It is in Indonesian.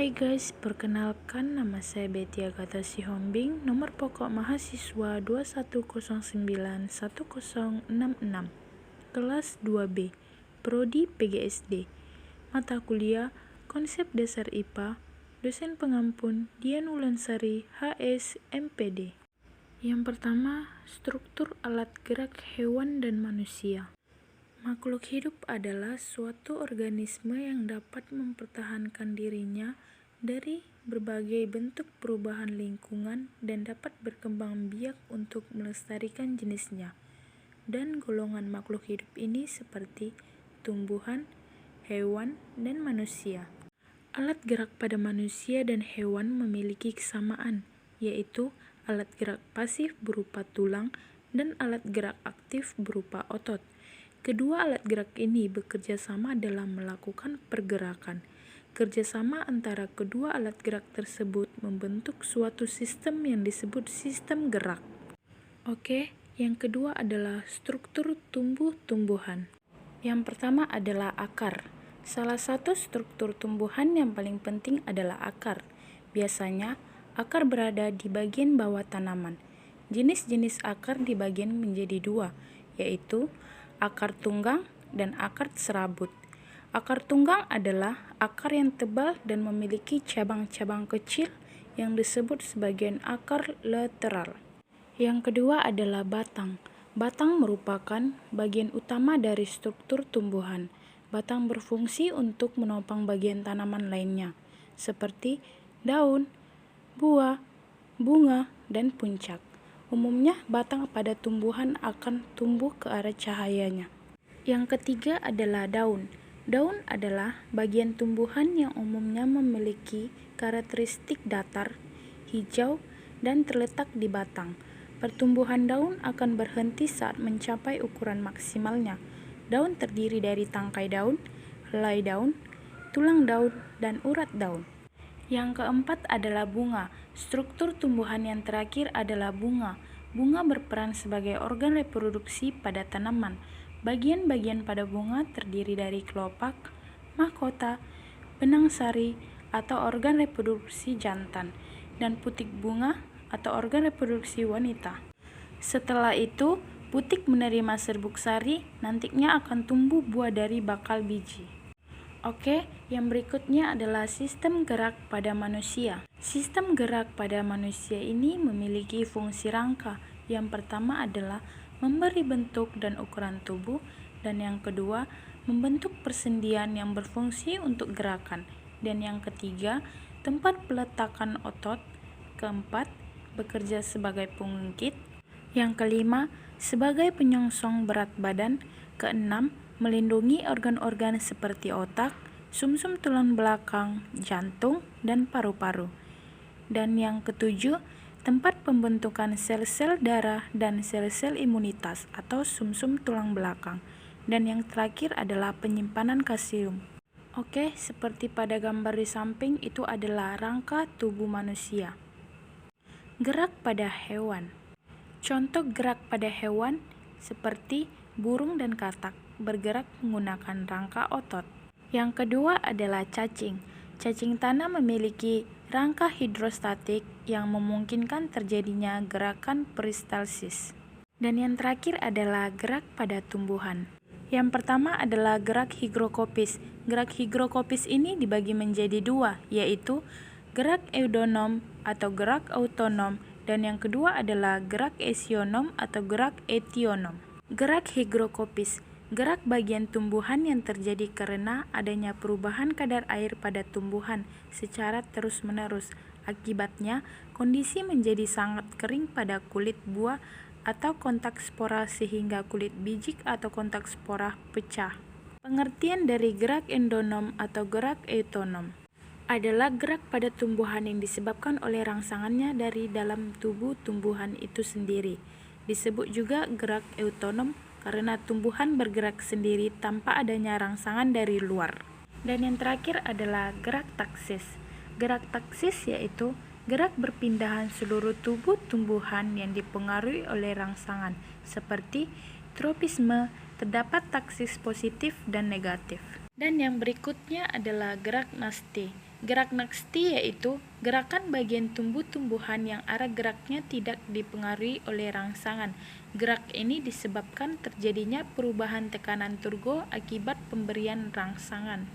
Hai guys, perkenalkan nama saya Betty Agatha Sihombing, nomor pokok mahasiswa 21091066, kelas 2B, Prodi PGSD, mata kuliah Konsep Dasar IPA, dosen pengampun Dian Wulansari, HS, MPD. Yang pertama, struktur alat gerak hewan dan manusia. Makhluk hidup adalah suatu organisme yang dapat mempertahankan dirinya dari berbagai bentuk perubahan lingkungan dan dapat berkembang biak untuk melestarikan jenisnya. Dan golongan makhluk hidup ini seperti tumbuhan, hewan, dan manusia. Alat gerak pada manusia dan hewan memiliki kesamaan, yaitu alat gerak pasif berupa tulang dan alat gerak aktif berupa otot. Kedua alat gerak ini bekerja sama dalam melakukan pergerakan. Kerjasama antara kedua alat gerak tersebut membentuk suatu sistem yang disebut sistem gerak. Oke, yang kedua adalah struktur tumbuh-tumbuhan. Yang pertama adalah akar. Salah satu struktur tumbuhan yang paling penting adalah akar. Biasanya, akar berada di bagian bawah tanaman. Jenis-jenis akar dibagi menjadi dua, yaitu akar tunggang dan akar serabut. Akar tunggang adalah akar yang tebal dan memiliki cabang-cabang kecil yang disebut sebagai akar lateral. Yang kedua adalah batang. Batang merupakan bagian utama dari struktur tumbuhan. Batang berfungsi untuk menopang bagian tanaman lainnya, seperti daun, buah, bunga, dan puncak. Umumnya, batang pada tumbuhan akan tumbuh ke arah cahayanya. Yang ketiga adalah daun. Daun adalah bagian tumbuhan yang umumnya memiliki karakteristik datar, hijau, dan terletak di batang. Pertumbuhan daun akan berhenti saat mencapai ukuran maksimalnya. Daun terdiri dari tangkai daun, helai daun, tulang daun, dan urat daun. Yang keempat adalah bunga. Struktur tumbuhan yang terakhir adalah bunga. Bunga berperan sebagai organ reproduksi pada tanaman. Bagian-bagian pada bunga terdiri dari kelopak, mahkota, benang sari atau organ reproduksi jantan, dan putik bunga atau organ reproduksi wanita. Setelah itu, putik menerima serbuk sari, nantinya akan tumbuh buah dari bakal biji. Oke, yang berikutnya adalah sistem gerak pada manusia. Sistem gerak pada manusia ini memiliki fungsi rangka. Yang pertama adalah memberi bentuk dan ukuran tubuh, dan yang kedua, membentuk persendian yang berfungsi untuk gerakan, dan yang ketiga, tempat peletakan otot, keempat, bekerja sebagai pengungkit, yang kelima, sebagai penyongsong berat badan, keenam, melindungi organ-organ seperti otak, sumsum tulang belakang, jantung, dan paru-paru. Dan yang ketujuh, tempat pembentukan sel-sel darah dan sel-sel imunitas atau sumsum tulang belakang. Dan yang terakhir adalah penyimpanan kalsium. Oke, seperti pada gambar di samping, itu adalah rangka tubuh manusia. Gerak pada hewan. Contoh gerak pada hewan seperti burung dan katak bergerak menggunakan rangka otot. Yang kedua adalah cacing. Cacing tanah memiliki rangka hidrostatik yang memungkinkan terjadinya gerakan peristalsis. Dan yang terakhir adalah gerak pada tumbuhan. Yang pertama adalah gerak higrokopis. Gerak higrokopis ini dibagi menjadi dua, yaitu gerak eudonom atau gerak autonom, dan yang kedua adalah gerak esionom atau gerak etionom. Gerak higrokopis, gerak bagian tumbuhan yang terjadi karena adanya perubahan kadar air pada tumbuhan secara terus-menerus. Akibatnya, kondisi menjadi sangat kering pada kulit buah atau kontak spora sehingga kulit biji atau kontak spora pecah. Pengertian dari gerak endonom atau gerak eutonom adalah gerak pada tumbuhan yang disebabkan oleh rangsangannya dari dalam tubuh tumbuhan itu sendiri. Disebut juga gerak eutonom karena tumbuhan bergerak sendiri tanpa adanya rangsangan dari luar. Dan yang terakhir adalah gerak taksis. Gerak taksis yaitu gerak berpindahan seluruh tubuh tumbuhan yang dipengaruhi oleh rangsangan. Seperti tropisme, terdapat taksis positif dan negatif. Dan yang berikutnya adalah gerak nasti. Gerak naksti yaitu gerakan bagian tumbuh-tumbuhan yang arah geraknya tidak dipengaruhi oleh rangsangan. Gerak ini disebabkan terjadinya perubahan tekanan turgo akibat pemberian rangsangan.